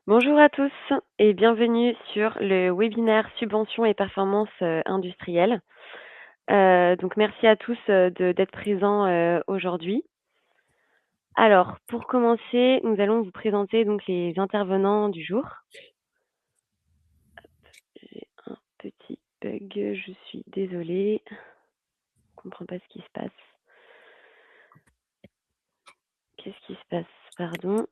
Bonjour à tous et bienvenue sur le webinaire Subventions et performances industrielles. Donc merci à tous d'être présents aujourd'hui. Alors, pour commencer, nous allons vous présenter donc les intervenants du jour. J'ai un petit bug, je suis désolée. Je ne comprends pas ce qui se passe. Qu'est-ce qui se passe? Pardon.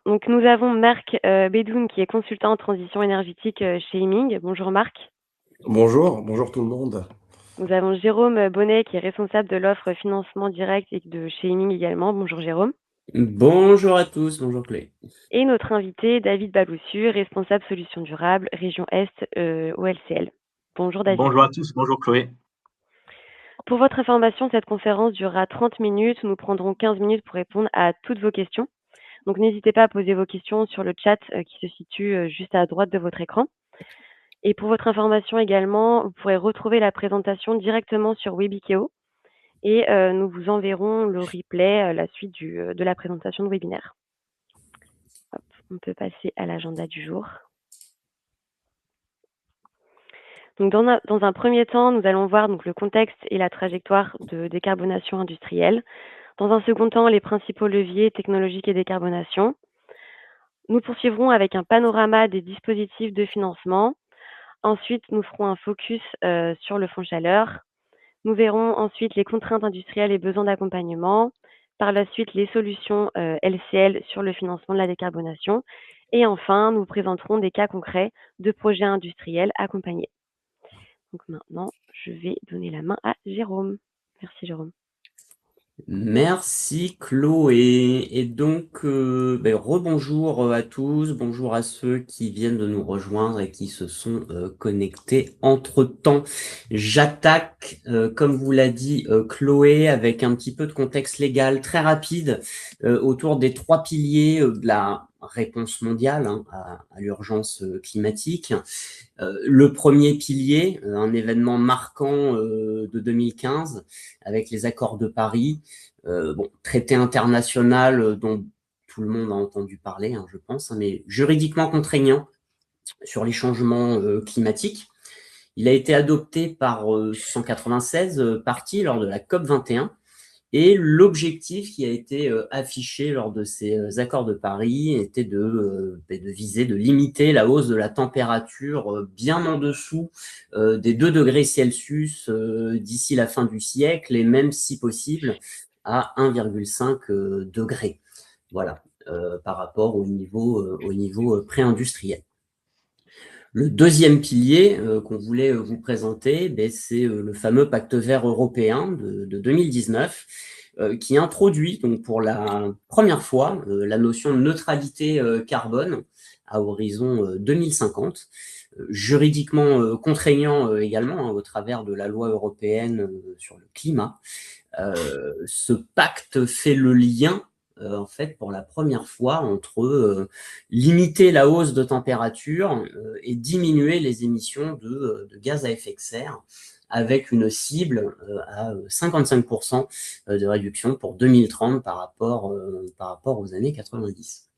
Donc nous avons Marc Bédoun qui est consultant en transition énergétique chez Heming. Bonjour Marc. Bonjour tout le monde. Nous avons Jérôme Bonnet qui est responsable de l'offre financement direct et de chez Heming également. Bonjour Jérôme. Bonjour à tous, bonjour Chloé. Et notre invité David Baloussu, responsable solutions durables, région Est au LCL. Bonjour David. Bonjour à tous, bonjour Chloé. Pour votre information, cette conférence durera 30 minutes. Nous prendrons 15 minutes pour répondre à toutes vos questions. Donc n'hésitez pas à poser vos questions sur le chat qui se situe juste à droite de votre écran. Et pour votre information également, vous pourrez retrouver la présentation directement sur Webikeo et nous vous enverrons le replay, la suite de la présentation de webinaire. Hop, on peut passer à l'agenda du jour. Donc dans un premier temps, nous allons voir donc, le contexte et la trajectoire de décarbonation industrielle. Dans un second temps, les principaux leviers technologiques et décarbonation. Nous poursuivrons avec un panorama des dispositifs de financement. Ensuite, nous ferons un focus sur le fonds chaleur. Nous verrons ensuite les contraintes industrielles et besoins d'accompagnement. Par la suite, les solutions LCL sur le financement de la décarbonation. Et enfin, nous présenterons des cas concrets de projets industriels accompagnés. Donc maintenant, je vais donner la main à Jérôme. Merci Jérôme. Merci Chloé. Et donc, rebonjour à tous, bonjour à ceux qui viennent de nous rejoindre et qui se sont connectés entre-temps. J'attaque, comme vous l'a dit Chloé, avec un petit peu de contexte légal très rapide autour des 3 piliers de la réponse mondiale à l'urgence climatique. Le premier pilier, un événement marquant de 2015 avec les accords de Paris, traité international dont tout le monde a entendu parler, je pense, mais juridiquement contraignant sur les changements climatiques. Il a été adopté par 196 parties lors de la COP 21. Et l'objectif qui a été affiché lors de ces accords de Paris était de viser, de limiter la hausse de la température bien en dessous des 2 degrés Celsius d'ici la fin du siècle et même, si possible, à 1,5 degré. Voilà, par rapport au niveau pré-industriel. Le deuxième pilier qu'on voulait vous présenter, c'est le fameux pacte vert européen de 2019 qui introduit donc pour la première fois la notion de neutralité carbone à horizon 2050, juridiquement contraignant également au travers de la loi européenne sur le climat. Ce pacte fait le lien en fait, pour la première fois, entre limiter la hausse de température et diminuer les émissions de gaz à effet de serre, avec une cible à 55% de réduction pour 2030 par rapport aux années 90.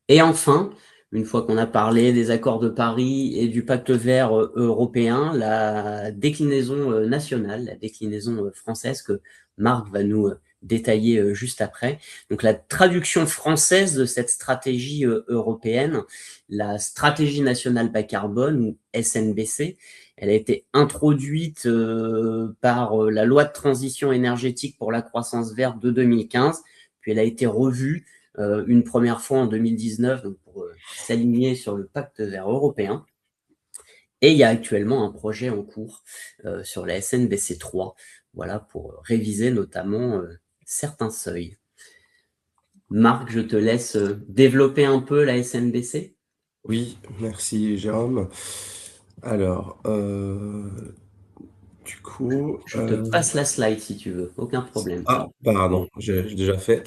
Et enfin, une fois qu'on a parlé des accords de Paris et du pacte vert européen, la déclinaison nationale, la déclinaison française que Marc va nous détailler juste après. Donc la traduction française de cette stratégie européenne, la stratégie nationale bas carbone ou SNBC, elle a été introduite par la loi de transition énergétique pour la croissance verte de 2015, puis elle a été revue une première fois en 2019 donc pour s'aligner sur le pacte vert européen. Et il y a actuellement un projet en cours sur la SNBC 3, voilà, pour réviser notamment certains seuils. Marc, je te laisse développer un peu la SNBC. Oui, merci Jérôme. Alors, du coup... Je te passe la slide si tu veux, aucun problème. Ah, pardon, j'ai déjà fait.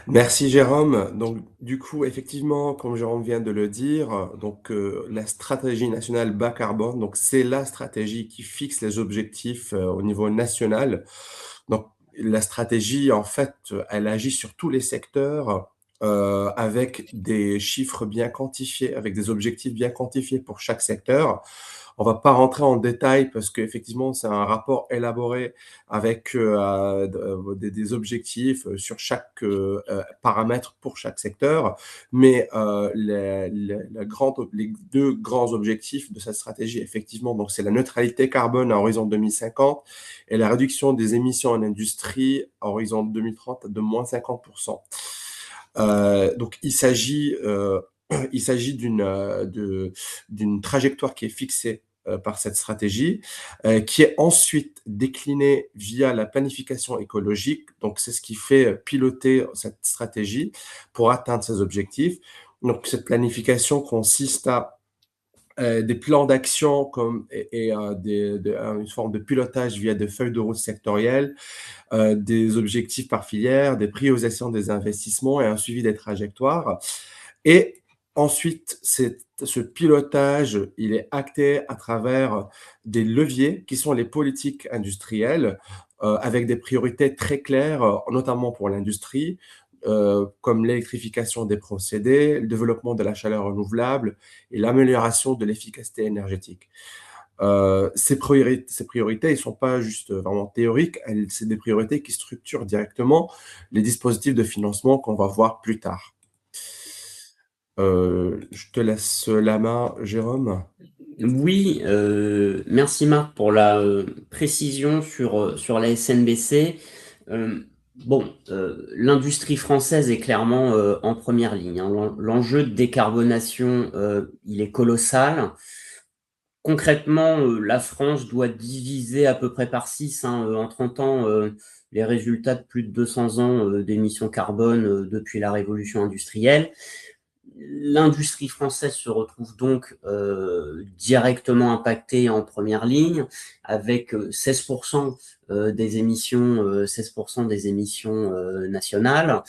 Merci Jérôme. Donc, du coup, effectivement, comme Jérôme vient de le dire, donc la stratégie nationale bas carbone, donc c'est la stratégie qui fixe les objectifs au niveau national. Donc, la stratégie, en fait, elle agit sur tous les secteurs avec des chiffres bien quantifiés, avec des objectifs bien quantifiés pour chaque secteur. On va pas rentrer en détail parce qu'effectivement, c'est un rapport élaboré avec des objectifs sur chaque paramètre pour chaque secteur. Mais les deux grands objectifs de cette stratégie, effectivement, donc c'est la neutralité carbone à horizon 2050 et la réduction des émissions en industrie à horizon 2030 de moins 50%. Donc, il s'agit d'une trajectoire qui est fixée par cette stratégie, qui est ensuite déclinée via la planification écologique. Donc, c'est ce qui fait piloter cette stratégie pour atteindre ces objectifs. Donc, cette planification consiste à des plans d'action une forme de pilotage via des feuilles de route sectorielles, des objectifs par filière, des priorisations des investissements et un suivi des trajectoires. Et ensuite, ce pilotage, il est acté à travers des leviers qui sont les politiques industrielles, avec des priorités très claires, notamment pour l'industrie, comme l'électrification des procédés, le développement de la chaleur renouvelable et l'amélioration de l'efficacité énergétique. Ces priorités, ils sont pas juste vraiment théoriques, c'est des priorités qui structurent directement les dispositifs de financement qu'on va voir plus tard. Je te laisse la main, Jérôme. Oui, merci Marc pour la précision sur la SNBC. L'industrie française est clairement en première ligne, hein. L'enjeu de décarbonation, il est colossal. Concrètement, la France doit diviser à peu près par 6 en 30 ans les résultats de plus de 200 ans d'émissions carbone depuis la révolution industrielle. L'industrie française se retrouve donc directement impactée en première ligne avec 16% des émissions, 16% des émissions nationales,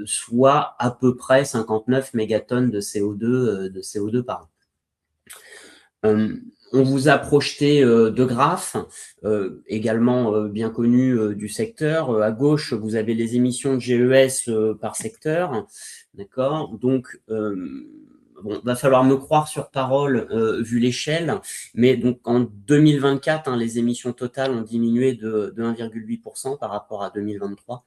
soit à peu près 59 mégatonnes de CO2 par an. On vous a projeté deux graphes, également bien connus du secteur. À gauche, vous avez les émissions de GES par secteur. D'accord. Donc, va falloir me croire sur parole vu l'échelle, mais donc en 2024, les émissions totales ont diminué de 1,8% par rapport à 2023.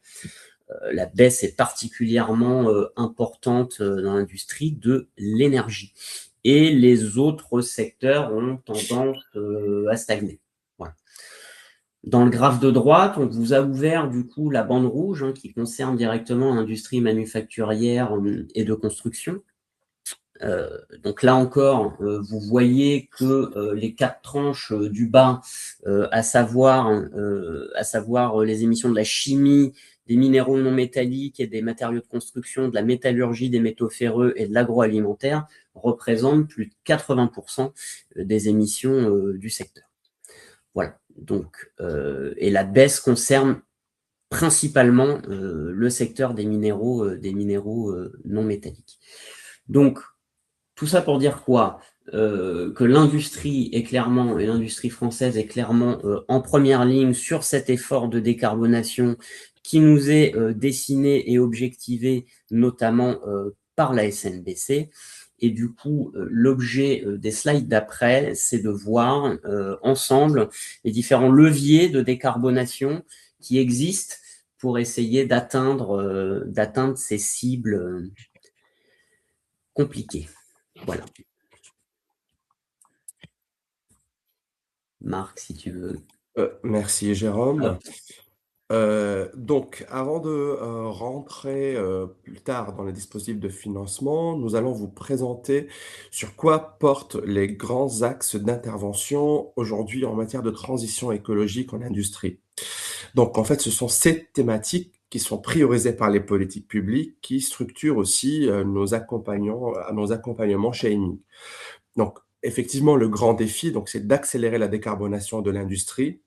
La baisse est particulièrement importante dans l'industrie de l'énergie. Et les autres secteurs ont tendance à stagner. Voilà. Dans le graphe de droite, on vous a ouvert du coup la bande rouge qui concerne directement l'industrie manufacturière et de construction. Donc là encore, vous voyez que les 4 tranches du bas, à savoir les émissions de la chimie, des minéraux non métalliques et des matériaux de construction, de la métallurgie, des métaux ferreux et de l'agroalimentaire, représentent plus de 80% des émissions du secteur. Voilà. Donc, et la baisse concerne principalement le secteur des minéraux non métalliques. Donc, tout ça pour dire quoi? Que l'industrie française est clairement en première ligne sur cet effort de décarbonation qui nous est dessiné et objectivé notamment par la SNBC. Et du coup, l'objet des slides d'après, c'est de voir ensemble les différents leviers de décarbonation qui existent pour essayer d'atteindre ces cibles compliquées. Voilà. Marc, si tu veux. Merci, Jérôme. Donc, avant de rentrer plus tard dans les dispositifs de financement, nous allons vous présenter sur quoi portent les grands axes d'intervention aujourd'hui en matière de transition écologique en industrie. Donc, en fait, ce sont ces thématiques qui sont priorisées par les politiques publiques qui structurent aussi nos accompagnements chez ENI. Donc, effectivement, le grand défi, donc, c'est d'accélérer la décarbonation de l'industrie.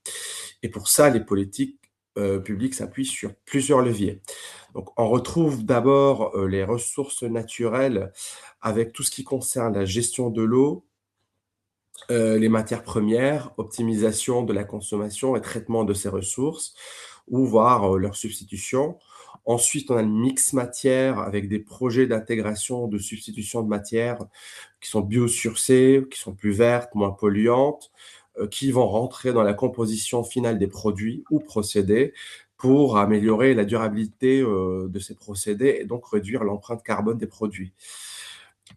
Et pour ça, les politiques publiques s'appuient sur plusieurs leviers. Donc, on retrouve d'abord les ressources naturelles avec tout ce qui concerne la gestion de l'eau, les matières premières, optimisation de la consommation et traitement de ces ressources, ou voire leur substitution. Ensuite, on a le mix matière avec des projets d'intégration, de substitution de matières qui sont biosourcées, qui sont plus vertes, moins polluantes, qui vont rentrer dans la composition finale des produits ou procédés pour améliorer la durabilité, de ces procédés et donc réduire l'empreinte carbone des produits.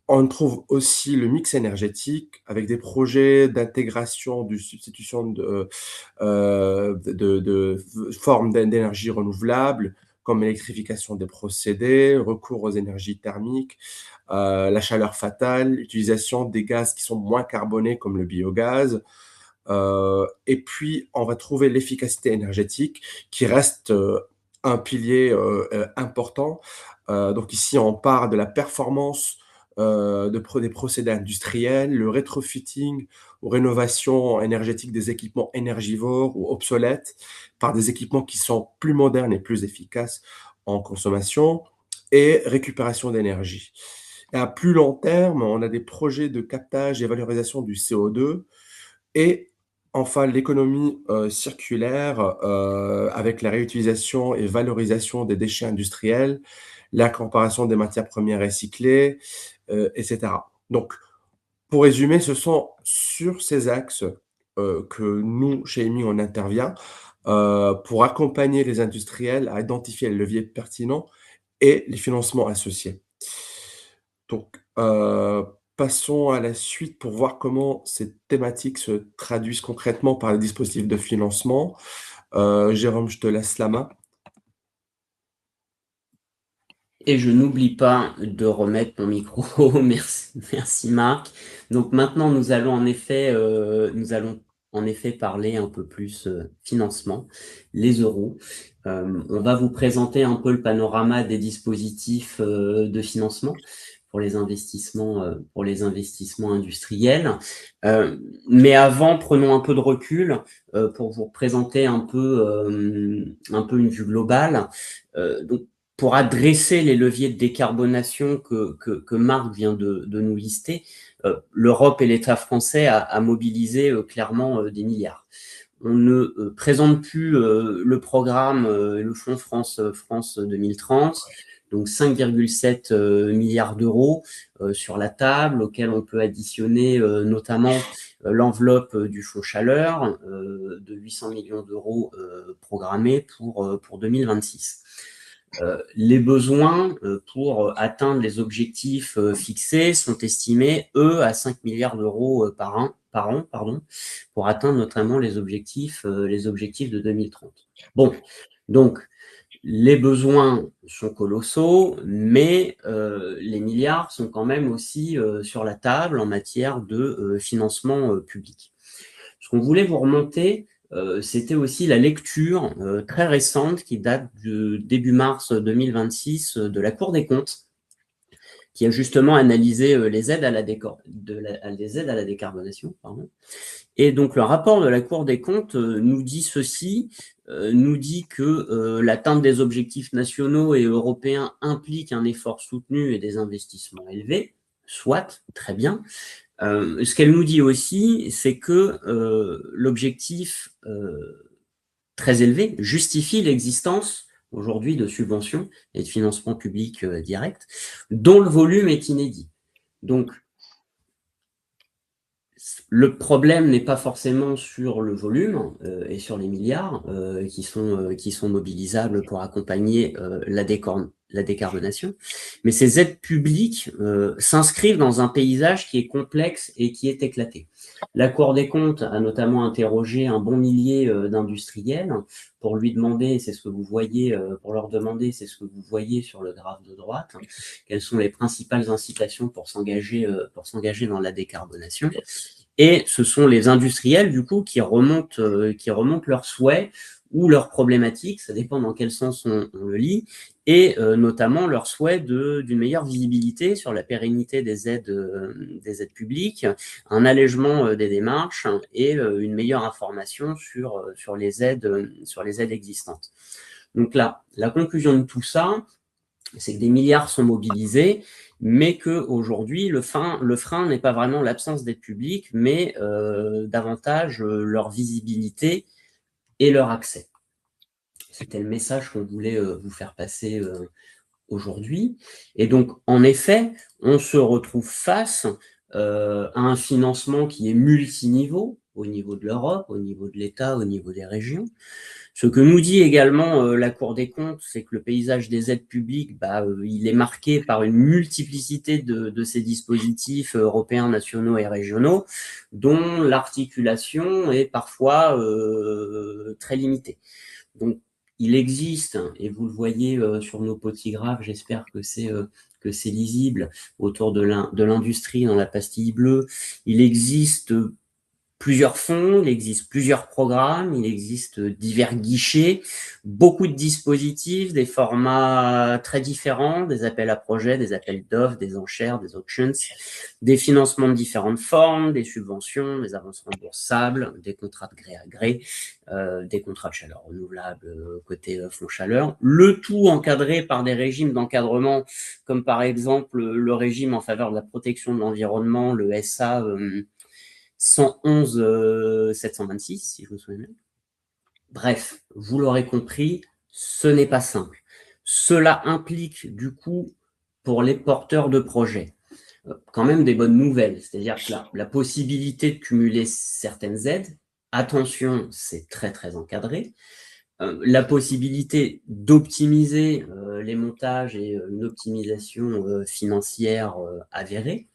On trouve aussi le mix énergétique avec des projets d'intégration, de substitution de formes d'énergie renouvelable, comme l'électrification des procédés, recours aux énergies thermiques, la chaleur fatale, l'utilisation des gaz qui sont moins carbonés comme le biogaz. Et puis, on va trouver l'efficacité énergétique qui reste un pilier important. Donc ici, on parle de la performance des procédés industriels, le rétrofitting ou rénovation énergétique des équipements énergivores ou obsolètes par des équipements qui sont plus modernes et plus efficaces en consommation et récupération d'énergie. Et à plus long terme, on a des projets de captage et valorisation du CO2 et enfin l'économie circulaire avec la réutilisation et valorisation des déchets industriels, l'incorporation des matières premières recyclées, et cetera. Donc, pour résumer, ce sont sur ces axes, que nous, chez EMI, on intervient, pour accompagner les industriels à identifier les leviers pertinents et les financements associés. Donc, passons à la suite pour voir comment ces thématiques se traduisent concrètement par les dispositifs de financement. Jérôme, je te laisse la main. Et je n'oublie pas de remettre mon micro. Merci Marc. Donc maintenant, nous allons en effet parler un peu plus financement, les euros. On va vous présenter un peu le panorama des dispositifs de financement pour les investissements industriels. Mais avant, prenons un peu de recul pour vous présenter un peu une vue globale. Donc, pour adresser les leviers de décarbonation que Marc vient de nous lister, l'Europe et l'État français a mobilisé clairement des milliards. On ne présente plus le programme, le fonds France 2030, donc 5,7 milliards d'euros sur la table, auquel on peut additionner notamment l'enveloppe du fonds chaleur de 800 millions d'euros programmés pour 2026. Les besoins pour atteindre les objectifs fixés sont estimés, eux, à 5 milliards d'euros par an, pour atteindre notamment les objectifs de 2030. Bon, donc, les besoins sont colossaux, mais les milliards sont quand même aussi sur la table en matière de financement public. Ce qu'on voulait vous remonter, c'était aussi la lecture très récente qui date de début mars 2026 de la Cour des comptes, qui a justement analysé les aides à la décarbonation. Et donc, le rapport de la Cour des comptes nous dit ceci, nous dit que l'atteinte des objectifs nationaux et européens implique un effort soutenu et des investissements élevés, soit, très bien. Ce qu'elle nous dit aussi, c'est que l'objectif très élevé justifie l'existence aujourd'hui de subventions et de financements publics directs, dont le volume est inédit. Donc, le problème n'est pas forcément sur le volume et sur les milliards qui sont mobilisables pour accompagner la décarbonation, mais ces aides publiques s'inscrivent dans un paysage qui est complexe et qui est éclaté. La Cour des comptes a notamment interrogé un bon millier d'industriels pour lui demander, c'est ce que vous voyez, pour leur demander, c'est ce que vous voyez sur le graphe de droite, quelles sont les principales incitations pour s'engager dans la décarbonation. Et ce sont les industriels, du coup, qui remontent leurs souhaits ou leurs problématiques, ça dépend dans quel sens on le lit, et notamment leur souhait d'une meilleure visibilité sur la pérennité des aides publiques, un allègement des démarches et une meilleure information sur les aides existantes. Donc là, la conclusion de tout ça, c'est que des milliards sont mobilisés, mais qu'aujourd'hui, le frein n'est pas vraiment l'absence d'aide publique, mais davantage leur visibilité et leur accès. C'était le message qu'on voulait vous faire passer aujourd'hui. Et donc, en effet, on se retrouve face à un financement qui est multiniveau, au niveau de l'Europe, au niveau de l'État, au niveau des régions. Ce que nous dit également la Cour des comptes, c'est que le paysage des aides publiques, il est marqué par une multiplicité de ces dispositifs européens, nationaux et régionaux, dont l'articulation est parfois très limitée. Donc, il existe, et vous le voyez sur nos petits graphes, j'espère que c'est lisible, autour de l'industrie dans la pastille bleue, il existe plusieurs fonds, il existe plusieurs programmes, il existe divers guichets, beaucoup de dispositifs, des formats très différents, des appels à projets, des appels d'offres, des enchères, des auctions, des financements de différentes formes, des subventions, des avances remboursables, des contrats de gré à gré, des contrats de chaleur renouvelable côté fonds chaleur, le tout encadré par des régimes d'encadrement comme par exemple le régime en faveur de la protection de l'environnement, le SA 111 726, si je me souviens bien. Bref, vous l'aurez compris, ce n'est pas simple. Cela implique du coup pour les porteurs de projets quand même des bonnes nouvelles, c'est-à-dire que la possibilité de cumuler certaines aides, attention, c'est très très encadré, la possibilité d'optimiser les montages et une optimisation financière avérée.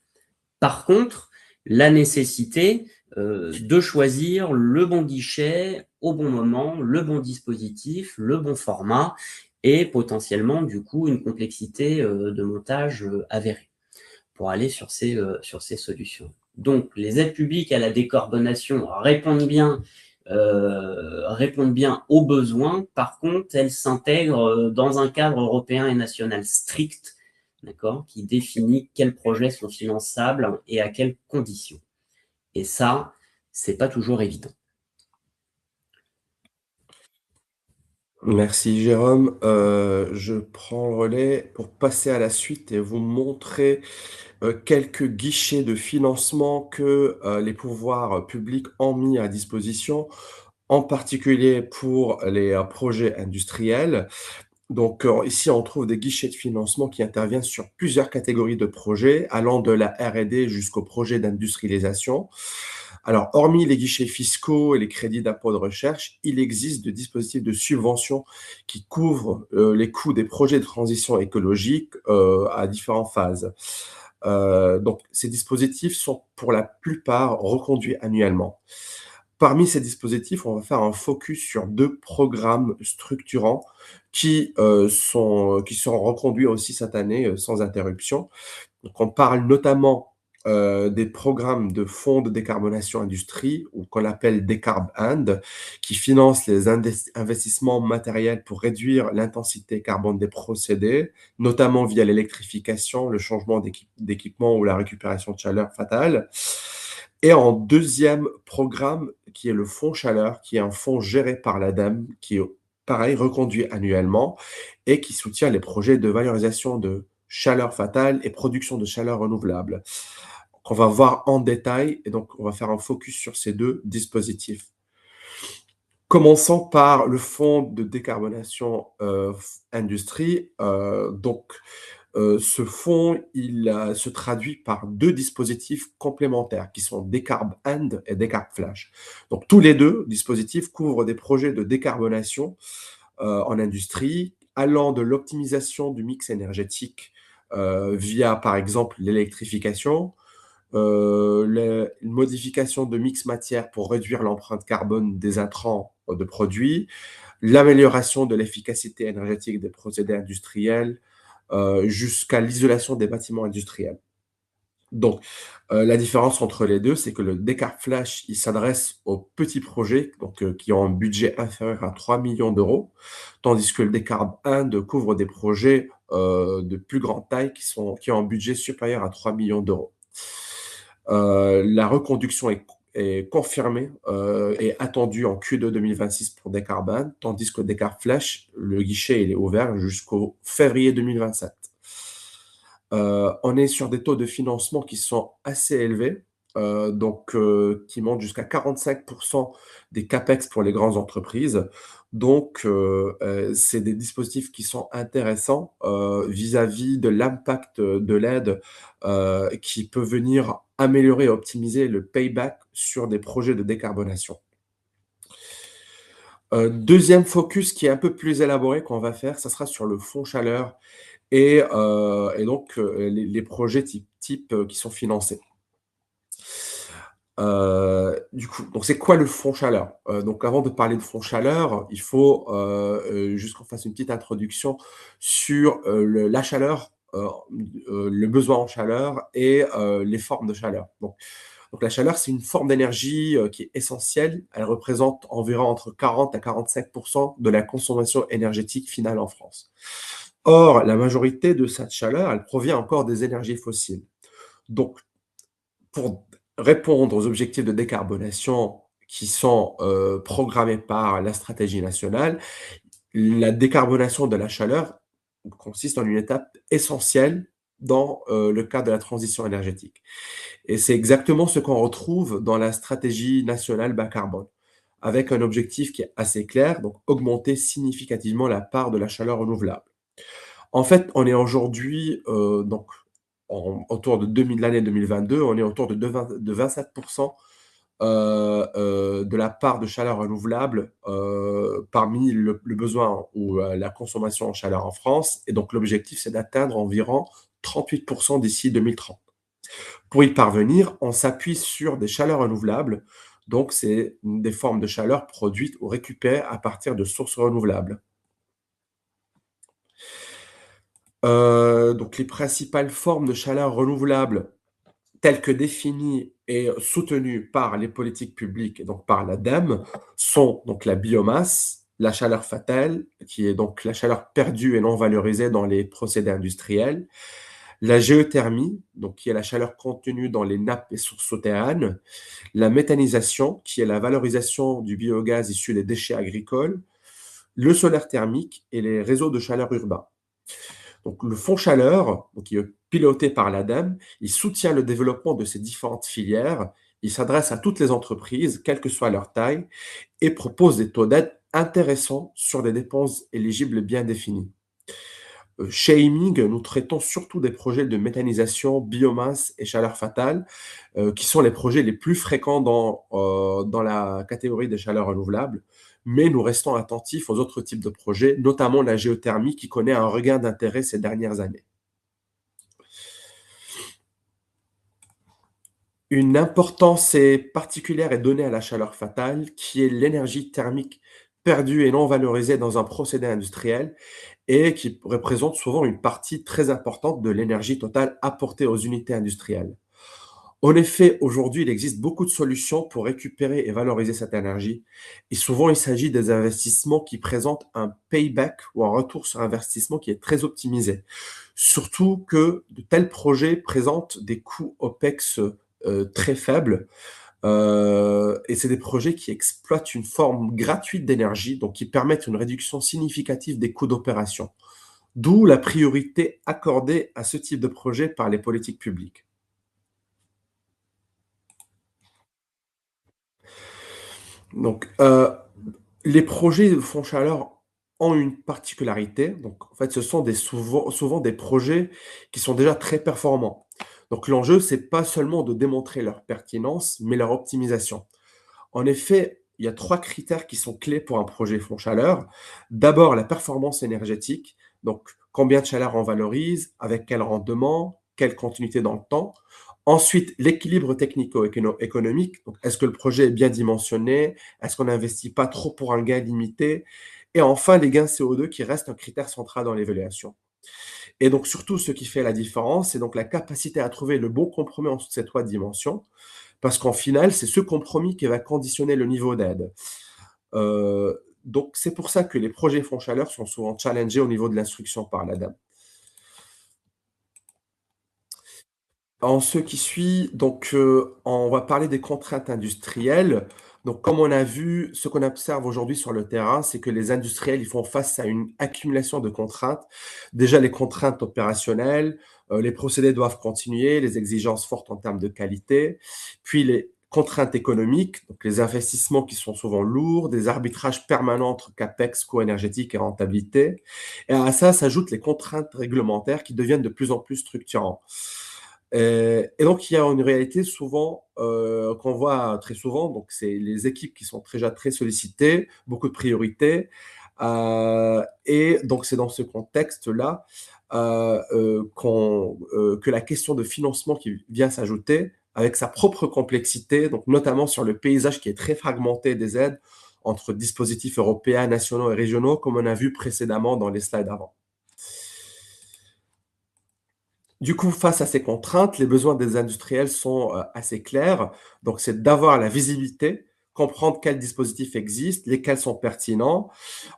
Par contre, la nécessité de choisir le bon guichet au bon moment, le bon dispositif, le bon format et potentiellement du coup une complexité de montage avérée pour aller sur ces solutions. Donc, les aides publiques à la décarbonation répondent bien aux besoins. Par contre, elles s'intègrent dans un cadre européen et national strict, d'accord, qui définit quels projets sont finançables et à quelles conditions. Et ça, c'est pas toujours évident. Merci Jérôme. Je prends le relais pour passer à la suite et vous montrer quelques guichets de financement que les pouvoirs publics ont mis à disposition, en particulier pour les projets industriels. Donc ici, on trouve des guichets de financement qui interviennent sur plusieurs catégories de projets, allant de la R&D jusqu'au projet d'industrialisation. Alors, hormis les guichets fiscaux et les crédits d'impôt de recherche, il existe des dispositifs de subvention qui couvrent les coûts des projets de transition écologique à différentes phases. Donc, ces dispositifs sont pour la plupart reconduits annuellement. Parmi ces dispositifs, on va faire un focus sur 2 programmes structurants qui seront reconduits aussi cette année sans interruption. Donc, on parle notamment des programmes de fonds de décarbonation industrie, ou qu'on appelle Decarb Ind, qui financent les investissements matériels pour réduire l'intensité carbone des procédés, notamment via l'électrification, le changement d'équipement ou la récupération de chaleur fatale. Et en deuxième programme, qui est le fonds chaleur, qui est un fonds géré par l'ADEME, qui est pareil, reconduit annuellement et qui soutient les projets de valorisation de chaleur fatale et production de chaleur renouvelable, qu'on va voir en détail. Et donc, on va faire un focus sur ces 2 dispositifs. Commençons par le fonds de décarbonation industrie. Ce fonds, il se traduit par 2 dispositifs complémentaires qui sont Decarb Ind et Decarb Flash. Donc, tous les 2 dispositifs couvrent des projets de décarbonation en industrie, allant de l'optimisation du mix énergétique via, par exemple, l'électrification, une modification de mix matière pour réduire l'empreinte carbone des intrants de produits, l'amélioration de l'efficacité énergétique des procédés industriels, jusqu'à l'isolation des bâtiments industriels. Donc, la différence entre les 2, c'est que le Decarb Flash, il s'adresse aux petits projets, donc qui ont un budget inférieur à 3 millions d'euros, tandis que le Decarb Ind couvre des projets de plus grande taille qui ont un budget supérieur à 3 millions d'euros. La reconduction est confirmée et attendue en Q2 2026 pour Decarb Ind, tandis que Decarb Flash, le guichet, il est ouvert jusqu'au février 2027. On est sur des taux de financement qui sont assez élevés, qui montent jusqu'à 45% des CAPEX pour les grandes entreprises. Donc, c'est des dispositifs qui sont intéressants, vis-à-vis de l'impact de l'aide, qui peut venir améliorer et optimiser le payback sur des projets de décarbonation. 2e focus qui est un peu plus élaboré qu'on va faire, ça sera sur le fonds chaleur et donc les projets qui sont financés. Du coup, donc c'est quoi le fonds chaleur? Donc avant de parler de fonds chaleur, il faut, juste qu'on fasse une petite introduction sur, la chaleur, le besoin en chaleur et les formes de chaleur. Donc la chaleur, c'est une forme d'énergie, qui est essentielle. Elle représente environ entre 40 à 45% de la consommation énergétique finale en France. Or, la majorité de cette chaleur, elle provient encore des énergies fossiles. Donc, pour répondre aux objectifs de décarbonation qui sont, programmés par la stratégie nationale, la décarbonation de la chaleur consiste en une étape essentielle dans, le cadre de la transition énergétique. Et c'est exactement ce qu'on retrouve dans la stratégie nationale bas carbone, avec un objectif qui est assez clair, donc augmenter significativement la part de la chaleur renouvelable. En fait, on est aujourd'hui, donc autour de l'année 2022, on est autour de 27% de la part de chaleur renouvelable, parmi le besoin ou la consommation en chaleur en France. Et donc l'objectif, c'est d'atteindre environ 38% d'ici 2030. Pour y parvenir, on s'appuie sur des chaleurs renouvelables, donc c'est des formes de chaleur produites ou récupérées à partir de sources renouvelables. Donc les principales formes de chaleur renouvelable telles que définies et soutenues par les politiques publiques et donc par l'ADEME sont donc la biomasse, la chaleur fatale, qui est donc la chaleur perdue et non valorisée dans les procédés industriels, la géothermie, donc qui est la chaleur contenue dans les nappes et sources souterraines, la méthanisation, qui est la valorisation du biogaz issu des déchets agricoles, le solaire thermique et les réseaux de chaleur urbains. Donc le fonds chaleur, donc qui est piloté par l'ADEME, il soutient le développement de ces différentes filières. Il s'adresse à toutes les entreprises, quelle que soit leur taille, et propose des taux d'aide intéressants sur des dépenses éligibles bien définies. Chez Aiming, nous traitons surtout des projets de méthanisation, biomasse et chaleur fatale, qui sont les projets les plus fréquents dans la catégorie des chaleurs renouvelables. Mais nous restons attentifs aux autres types de projets, notamment la géothermie qui connaît un regain d'intérêt ces dernières années. Une importance particulière est donnée à la chaleur fatale, qui est l'énergie thermique perdue et non valorisée dans un procédé industriel et qui représente souvent une partie très importante de l'énergie totale apportée aux unités industrielles. En effet, aujourd'hui, il existe beaucoup de solutions pour récupérer et valoriser cette énergie. Et souvent, il s'agit des investissements qui présentent un payback ou un retour sur investissement qui est très optimisé. Surtout que de tels projets présentent des coûts OPEX très faibles. Et c'est des projets qui exploitent une forme gratuite d'énergie, donc qui permettent une réduction significative des coûts d'opération. D'où la priorité accordée à ce type de projet par les politiques publiques. Donc, les projets de fonds chaleur ont une particularité. Donc, en fait, ce sont souvent des projets qui sont déjà très performants. Donc, l'enjeu, c'est pas seulement de démontrer leur pertinence, mais leur optimisation. En effet, il y a 3 critères qui sont clés pour un projet fonds chaleur. D'abord, la performance énergétique. Donc, combien de chaleur on valorise, avec quel rendement, quelle continuité dans le temps. Ensuite, l'équilibre technico-économique. Donc, est-ce que le projet est bien dimensionné? Est-ce qu'on n'investit pas trop pour un gain limité? Et enfin, les gains CO2 qui restent un critère central dans l'évaluation. Et donc, surtout, ce qui fait la différence, c'est donc la capacité à trouver le bon compromis entre ces 3 dimensions, parce qu'en final, c'est ce compromis qui va conditionner le niveau d'aide. Donc, c'est pour ça que les projets fonds chaleur sont souvent challengés au niveau de l'instruction par l'ADEME. En ce qui suit, donc, on va parler des contraintes industrielles. Donc, comme on a vu, ce qu'on observe aujourd'hui sur le terrain, c'est que les industriels, ils font face à une accumulation de contraintes. Déjà, les contraintes opérationnelles, les procédés doivent continuer, les exigences fortes en termes de qualité, puis les contraintes économiques, donc les investissements qui sont souvent lourds, des arbitrages permanents entre capex, coût énergétique et rentabilité. Et à ça s'ajoutent les contraintes réglementaires qui deviennent de plus en plus structurants. Et donc, il y a une réalité souvent qu'on voit très souvent, donc c'est les équipes qui sont déjà très sollicitées, beaucoup de priorités. Et donc, c'est dans ce contexte-là que la question de financement qui vient s'ajouter avec sa propre complexité, donc notamment sur le paysage qui est très fragmenté des aides entre dispositifs européens, nationaux et régionaux, comme on a vu précédemment dans les slides avant. Du coup, face à ces contraintes, les besoins des industriels sont assez clairs. Donc, c'est d'avoir la visibilité, comprendre quels dispositifs existent, lesquels sont pertinents.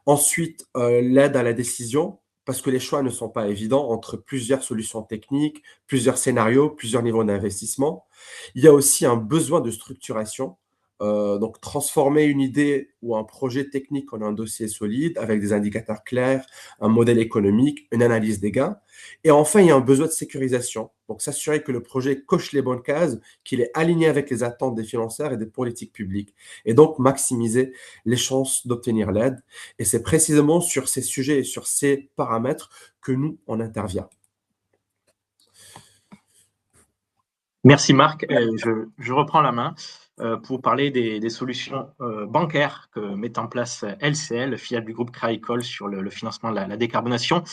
Ensuite, l'aide à la décision, parce que les choix ne sont pas évidents entre plusieurs solutions techniques, plusieurs scénarios, plusieurs niveaux d'investissement. Il y a aussi un besoin de structuration. Donc, transformer une idée ou un projet technique en un dossier solide avec des indicateurs clairs, un modèle économique, une analyse des gains. Et enfin, il y a un besoin de sécurisation. Donc, s'assurer que le projet coche les bonnes cases, qu'il est aligné avec les attentes des financeurs et des politiques publiques. Et donc, maximiser les chances d'obtenir l'aide. Et c'est précisément sur ces sujets et sur ces paramètres que nous, on intervient. Merci Marc. Je reprends la main pour parler des solutions bancaires que met en place LCL, filiale du groupe Crédit Agricole, sur le financement de la décarbonation.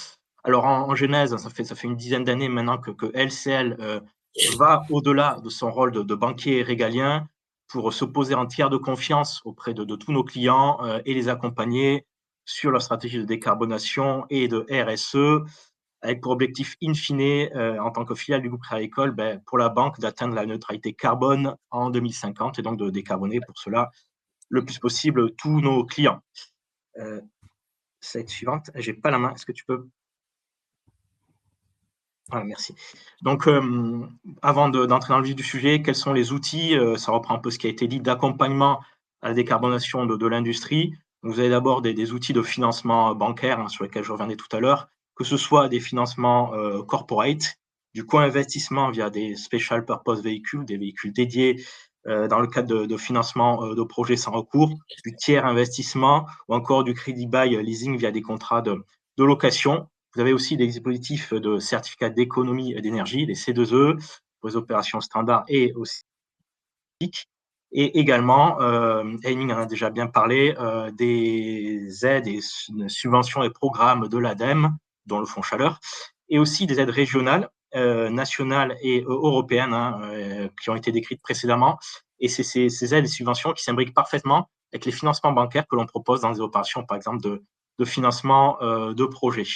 Alors en genèse, ça fait une dizaine d'années maintenant que LCL va au-delà de son rôle de banquier régalien pour se poser en tiers de confiance auprès de tous nos clients et les accompagner sur leur stratégie de décarbonation et de RSE, avec pour objectif in fine, en tant que filiale du groupe Crédit Agricole, pour la banque d'atteindre la neutralité carbone en 2050 et donc de décarboner pour cela le plus possible tous nos clients. Slide suivante, j'ai pas la main, est-ce que tu peux... Voilà, merci. Donc, avant d'entrer dans le vif du sujet, quels sont les outils, ça reprend un peu ce qui a été dit, d'accompagnement à la décarbonation de l'industrie. Vous avez d'abord des outils de financement bancaire sur lesquels je reviendrai tout à l'heure, que ce soit des financements corporate, du co-investissement via des special purpose véhicules, des véhicules dédiés dans le cadre de financement de projets sans recours, du tiers investissement ou encore du crédit buy leasing via des contrats de location. Vous avez aussi des dispositifs de certificats d'économie d'énergie, les C2E, pour les opérations standards et aussi. Et également, Henning en a déjà bien parlé, des aides et subventions et programmes de l'ADEME, dont le Fonds Chaleur, et aussi des aides régionales, nationales et européennes qui ont été décrites précédemment. Et c'est ces aides et subventions qui s'imbriquent parfaitement avec les financements bancaires que l'on propose dans des opérations, par exemple, de financement de projets.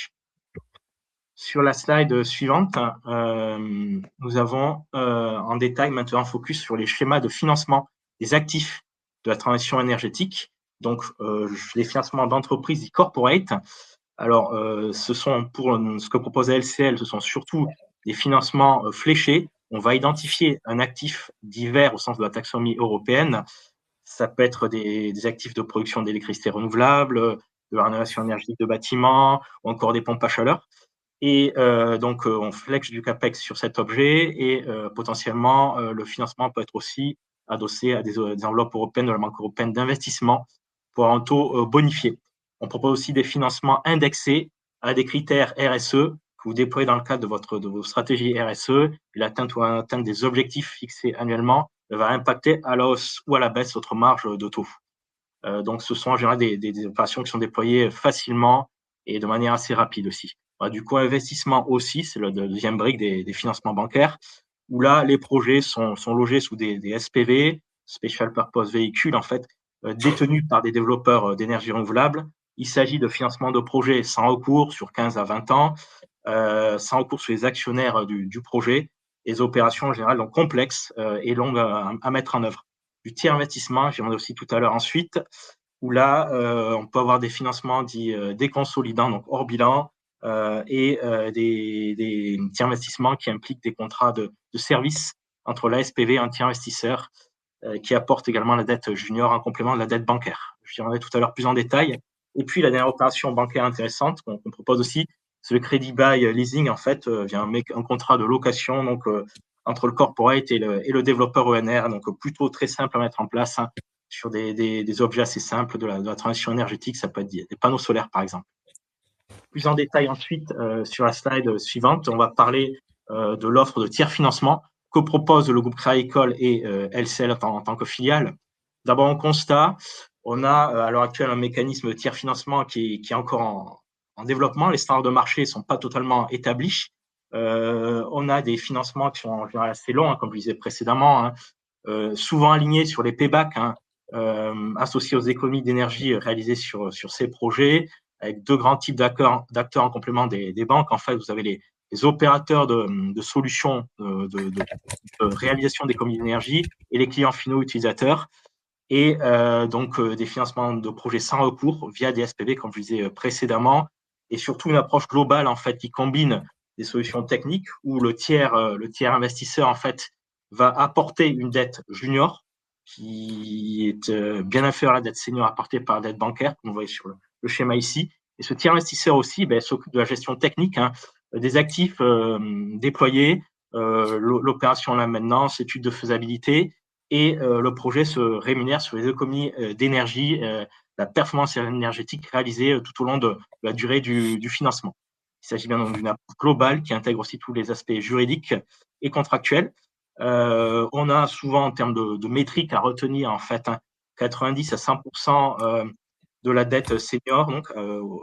Sur la slide suivante, nous avons en détail maintenant focus sur les schémas de financement des actifs de la transition énergétique, donc les financements d'entreprises et corporate. Alors, ce sont pour ce que propose LCL, ce sont surtout des financements fléchés. On va identifier un actif divers au sens de la taxonomie européenne. Ça peut être des actifs de production d'électricité renouvelable, de la rénovation énergétique de bâtiments, ou encore des pompes à chaleur. Et donc, on flex du CAPEX sur cet objet et potentiellement, le financement peut être aussi adossé à des enveloppes européennes de la Banque européenne d'investissement pour un taux bonifié. On propose aussi des financements indexés à des critères RSE que vous déployez dans le cadre de vos stratégies RSE. Et l'atteinte ou l'atteinte des objectifs fixés annuellement va impacter à la hausse ou à la baisse votre marge de taux. Donc, ce sont en général des opérations qui sont déployées facilement et de manière assez rapide aussi. Du co-investissement aussi, c'est le deuxième brique des financements bancaires, où là, les projets sont logés sous des SPV, Special Purpose Véhicules, en fait, détenus par des développeurs d'énergie renouvelable. Il s'agit de financement de projets sans recours sur 15 à 20 ans, sans recours sur les actionnaires du projet, et des opérations en général donc complexes et longues à mettre en œuvre. Du tiers investissement, j'y reviendrai aussi tout à l'heure ensuite, où là, on peut avoir des financements dits déconsolidants, donc hors bilan, et des tiers investissements qui impliquent des contrats de service entre la SPV et un tiers investisseur qui apporte également la dette junior en complément de la dette bancaire. Je reviendrai tout à l'heure plus en détail. Et puis, la dernière opération bancaire intéressante qu'on propose aussi, c'est le crédit buy leasing, en fait, via un contrat de location, donc entre le corporate et le développeur ENR, donc plutôt très simple à mettre en place sur des objets assez simples de la transition énergétique. Ça peut être des panneaux solaires, par exemple. Plus en détail ensuite, sur la slide suivante, on va parler de l'offre de tiers financement que propose le groupe Crédit Agricole et LCL en tant que filiale. D'abord, on constate, on a à l'heure actuelle un mécanisme de tiers financement qui est encore en développement. Les standards de marché ne sont pas totalement établis. On a des financements qui sont en général assez longs, comme je disais précédemment, souvent alignés sur les payback, associés aux économies d'énergie réalisées sur ces projets, avec deux grands types d'acteurs en complément des banques. En fait, vous avez les opérateurs de solutions de réalisation d'économies d'énergie et les clients finaux utilisateurs. Et donc des financements de projets sans recours via des SPV, comme je disais précédemment, et surtout une approche globale en fait qui combine des solutions techniques où le tiers investisseur en fait va apporter une dette junior qui est bien inférieure à la dette senior apportée par la dette bancaire, comme vous voyez sur le schéma ici. Et ce tiers investisseur aussi s'occupe de la gestion technique des actifs déployés, l'opération, la maintenance, études de faisabilité, et le projet se rémunère sur les économies d'énergie, la performance énergétique réalisée tout au long de la durée du financement. Il s'agit bien donc d'une approche globale qui intègre aussi tous les aspects juridiques et contractuels. On a souvent en termes de métriques à retenir en fait 90 à 100% de la dette senior, donc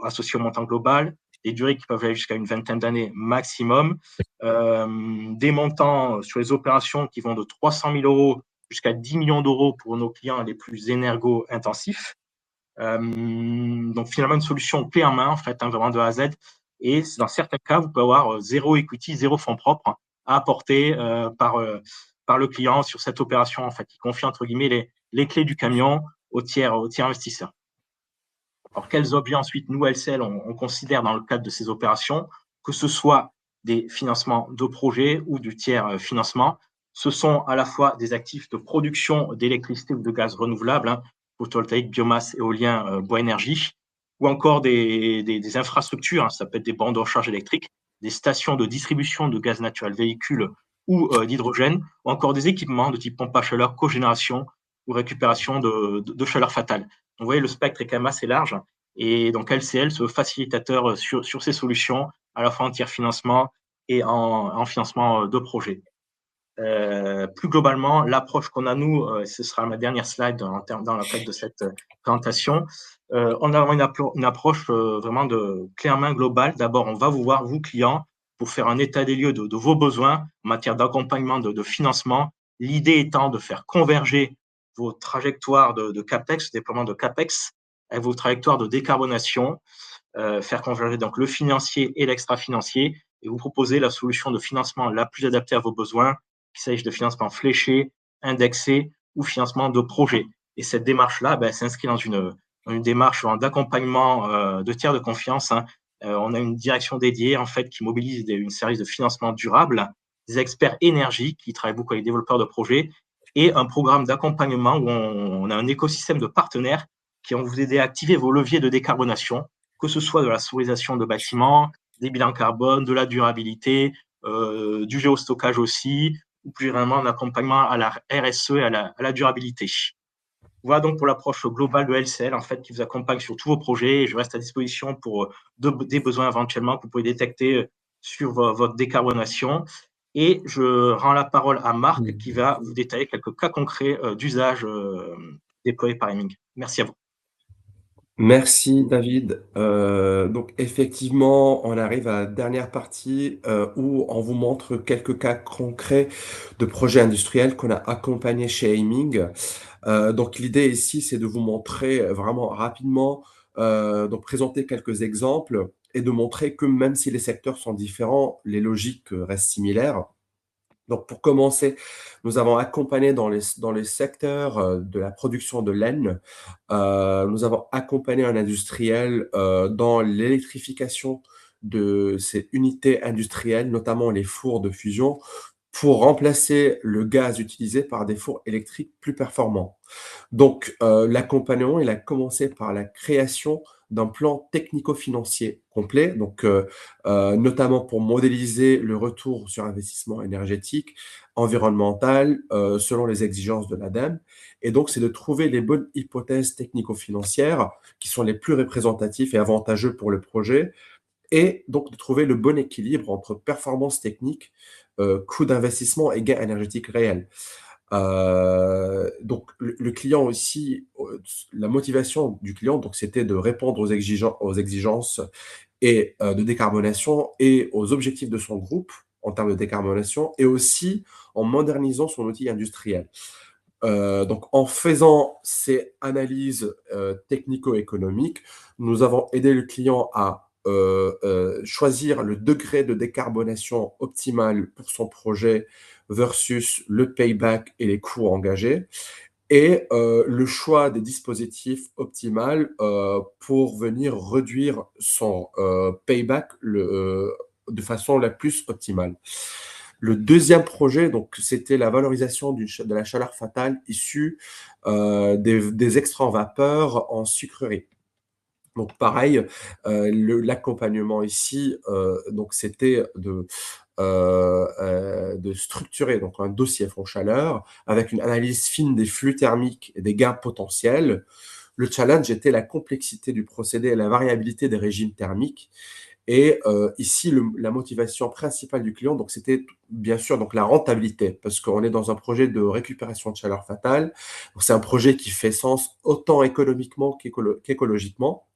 associée au montant global, des durées qui peuvent aller jusqu'à une vingtaine d'années maximum, des montants sur les opérations qui vont de 300 000 € jusqu'à 10 millions d'euros pour nos clients les plus énergo-intensifs. Donc finalement une solution clé en main en fait, vraiment de A à Z. Et dans certains cas, vous pouvez avoir zéro equity, zéro fonds propres à apporter par le client sur cette opération en fait, qui confie entre guillemets les clés du camion au tiers investisseur. Alors quels objets ensuite nous LCL on considère dans le cadre de ces opérations, que ce soit des financements de projets ou du tiers financement. Ce sont à la fois des actifs de production d'électricité ou de gaz renouvelable, photovoltaïque, biomasse, éolien, bois énergie, ou encore des infrastructures, ça peut être des bornes de recharge électrique, des stations de distribution de gaz naturel véhicule ou d'hydrogène, ou encore des équipements de type pompe à chaleur, cogénération ou récupération de chaleur fatale. Donc, vous voyez, le spectre est quand même assez large. Et donc, LCL se facilitateur sur ces solutions, à la fois en tiers financement et en financement de projets. Plus globalement, l'approche qu'on a nous, ce sera ma dernière slide dans le cadre de cette présentation, on a une approche vraiment de clé en main globale. D'abord, on va vous voir, vous clients, pour faire un état des lieux de vos besoins en matière d'accompagnement, de financement. L'idée étant de faire converger vos trajectoires de CAPEX, déploiement de CAPEX, avec vos trajectoires de décarbonation, faire converger donc le financier et l'extra-financier, et vous proposer la solution de financement la plus adaptée à vos besoins, qu'il s'agisse de financement fléché, indexé ou financement de projet. Et cette démarche-là s'inscrit dans une démarche d'accompagnement de tiers de confiance. On a une direction dédiée en fait qui mobilise une service de financement durable, des experts énergie qui travaillent beaucoup avec les développeurs de projets, et un programme d'accompagnement où on a un écosystème de partenaires qui vont vous aider à activer vos leviers de décarbonation, que ce soit de la sonorisation de bâtiments, des bilans carbone, de la durabilité, du géostockage aussi, ou plus généralement un accompagnement à la RSE et à la durabilité. Voilà donc pour l'approche globale de LCL en fait, qui vous accompagne sur tous vos projets. Et je reste à disposition pour des besoins éventuellement que vous pouvez détecter sur votre décarbonation. Et je rends la parole à Marc qui va vous détailler quelques cas concrets d'usage déployés par Hemming. Merci à vous. Merci David. Donc effectivement, on arrive à la dernière partie où on vous montre quelques cas concrets de projets industriels qu'on a accompagnés chez Hemming. Donc l'idée ici, c'est de vous montrer vraiment rapidement, donc présenter quelques exemples et de montrer que même si les secteurs sont différents, les logiques restent similaires. Donc pour commencer, nous avons accompagné dans les secteurs de la production de laine. Nous avons accompagné un industriel dans l'électrification de ces unités industrielles, notamment les fours de fusion, pour remplacer le gaz utilisé par des fours électriques plus performants. Donc l'accompagnement, il a commencé par la création d'un plan technico-financier complet, donc notamment pour modéliser le retour sur investissement énergétique, environnemental, selon les exigences de l'ADEME. Et donc, c'est de trouver les bonnes hypothèses technico-financières qui sont les plus représentatives et avantageux pour le projet, et donc de trouver le bon équilibre entre performance technique, coût d'investissement et gain énergétique réel. Donc le client aussi, la motivation du client, donc c'était de répondre aux exigences et de décarbonation et aux objectifs de son groupe en termes de décarbonation, et aussi en modernisant son outil industriel. Donc en faisant ces analyses technico-économiques, nous avons aidé le client à choisir le degré de décarbonation optimal pour son projet versus le payback et les coûts engagés, et le choix des dispositifs optimal pour venir réduire son payback de façon la plus optimale. Le deuxième projet, donc, c'était la valorisation de la chaleur fatale issue des extraits en vapeur en sucrerie. Donc pareil, l'accompagnement ici, donc c'était de structurer donc un dossier fond chaleur avec une analyse fine des flux thermiques et des gains potentiels. Le challenge était la complexité du procédé et la variabilité des régimes thermiques. Et ici, la motivation principale du client, donc c'était bien sûr donc la rentabilité, parce qu'on est dans un projet de récupération de chaleur fatale. Donc c'est un projet qui fait sens autant économiquement qu'écologiquement.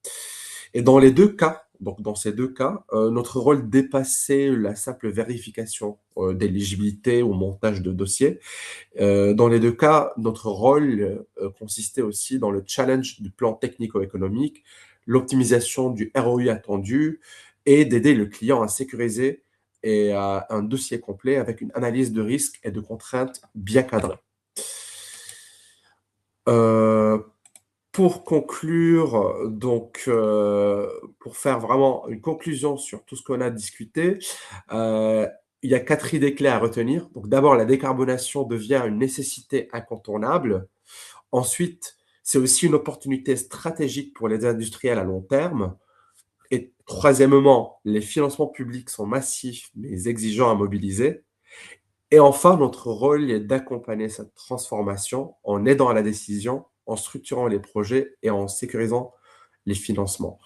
Et dans les deux cas, donc dans ces deux cas, notre rôle dépassait la simple vérification d'éligibilité ou montage de dossier. Dans les deux cas, notre rôle consistait aussi dans le challenge du plan technico-économique, l'optimisation du ROI attendu et d'aider le client à sécuriser et à un dossier complet avec une analyse de risques et de contraintes bien cadrée. Pour conclure, donc, pour faire vraiment une conclusion sur tout ce qu'on a discuté, il y a 4 idées clés à retenir. Donc d'abord, la décarbonation devient une nécessité incontournable. Ensuite, c'est aussi une opportunité stratégique pour les industriels à long terme. Et troisièmement, les financements publics sont massifs mais exigeants à mobiliser. Et enfin, notre rôle est d'accompagner cette transformation en aidant à la décision, en structurant les projets et en sécurisant les financements.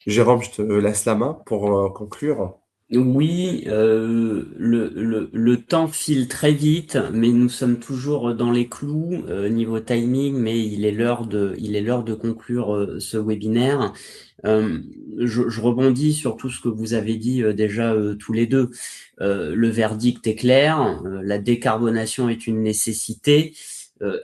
Jérôme, je te laisse la main pour conclure. Oui, le temps file très vite, mais nous sommes toujours dans les clous niveau timing, mais il est l'heure de conclure ce webinaire. Je rebondis sur tout ce que vous avez dit déjà tous les deux. Le verdict est clair, la décarbonation est une nécessité.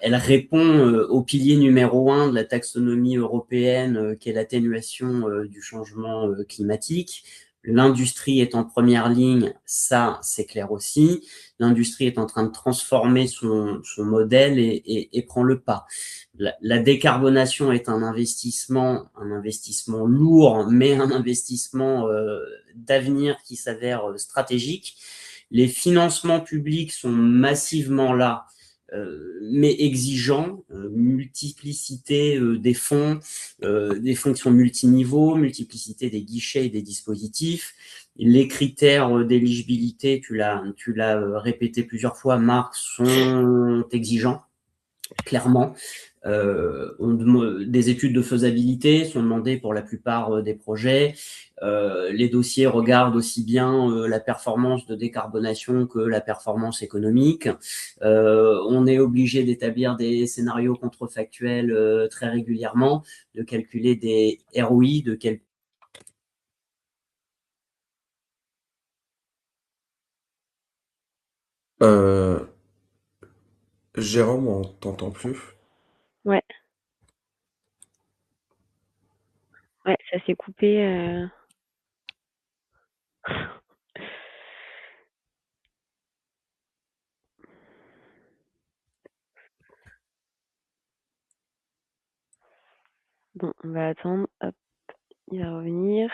Elle répond au pilier numéro 1 de la taxonomie européenne, qui est l'atténuation du changement climatique. L'industrie est en première ligne, ça c'est clair aussi. L'industrie est en train de transformer son modèle et prend le pas. La décarbonation est un investissement lourd, mais un investissement d'avenir qui s'avère stratégique. Les financements publics sont massivement là, mais exigeants, multiplicité des fonds qui sont multiniveaux, multiplicité des guichets et des dispositifs. Les critères d'éligibilité, tu l'as répété plusieurs fois, Marc, sont exigeants, clairement. Des études de faisabilité sont demandées pour la plupart des projets. Les dossiers regardent aussi bien la performance de décarbonation que la performance économique. On est obligé d'établir des scénarios contrefactuels très régulièrement, de calculer des ROI, Jérôme, on t'entend plus. Ouais. Ouais, ça s'est coupé. Bon, on va attendre. Hop, il va revenir.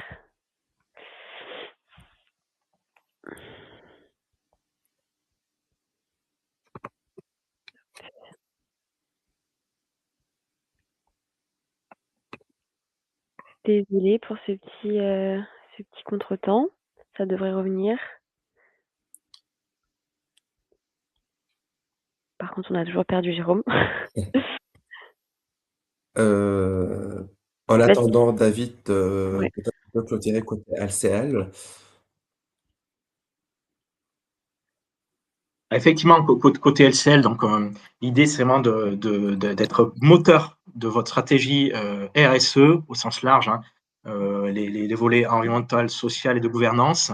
Désolée pour ce petit contretemps. Ça devrait revenir. Par contre, on a toujours perdu Jérôme. En Vas-y. attendant, David, Ouais. peut-être tu peux clôturer côté LCL. Effectivement, côté LCL, donc l'idée c'est vraiment d'être moteur de votre stratégie RSE au sens large, hein, les volets environnemental, social et de gouvernance.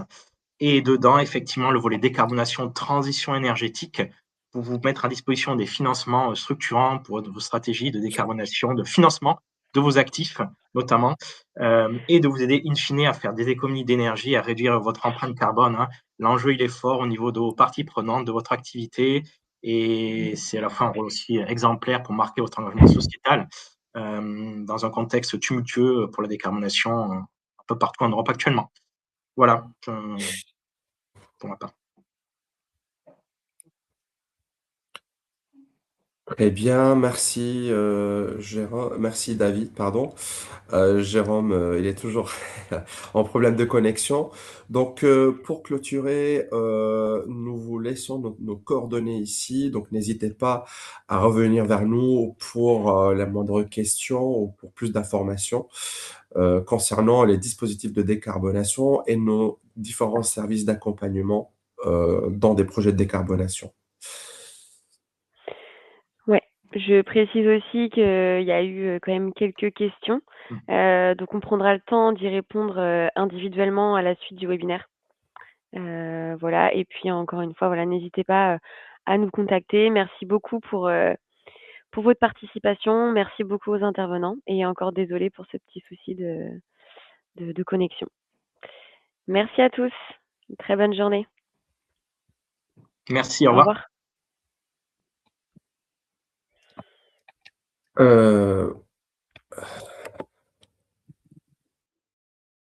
Et dedans, effectivement, le volet décarbonation, transition énergétique, pour vous mettre à disposition des financements structurants pour vos stratégies de décarbonation, de financement de vos actifs notamment, et de vous aider in fine à faire des économies d'énergie, à réduire votre empreinte carbone, hein. L'enjeu, il est fort au niveau de vos parties prenantes de votre activité et c'est à la fois un rôle aussi exemplaire pour marquer votre engagement sociétal dans un contexte tumultueux pour la décarbonation un peu partout en Europe actuellement. Voilà, pour ma part. Très bien, merci Jérôme, merci David, pardon. Jérôme, il est toujours en problème de connexion. Donc, pour clôturer, nous vous laissons nos coordonnées ici. Donc, n'hésitez pas à revenir vers nous pour la moindre question ou pour plus d'informations concernant les dispositifs de décarbonation et nos différents services d'accompagnement dans des projets de décarbonation. Ouais. Je précise aussi qu'il y a eu quand même quelques questions. Donc, on prendra le temps d'y répondre individuellement à la suite du webinaire. Voilà. Et puis, encore une fois, voilà, n'hésitez pas à nous contacter. Merci beaucoup pour votre participation. Merci beaucoup aux intervenants. Et encore désolée pour ce petit souci de connexion. Merci à tous. Une très bonne journée. Merci, au Au revoir. revoir.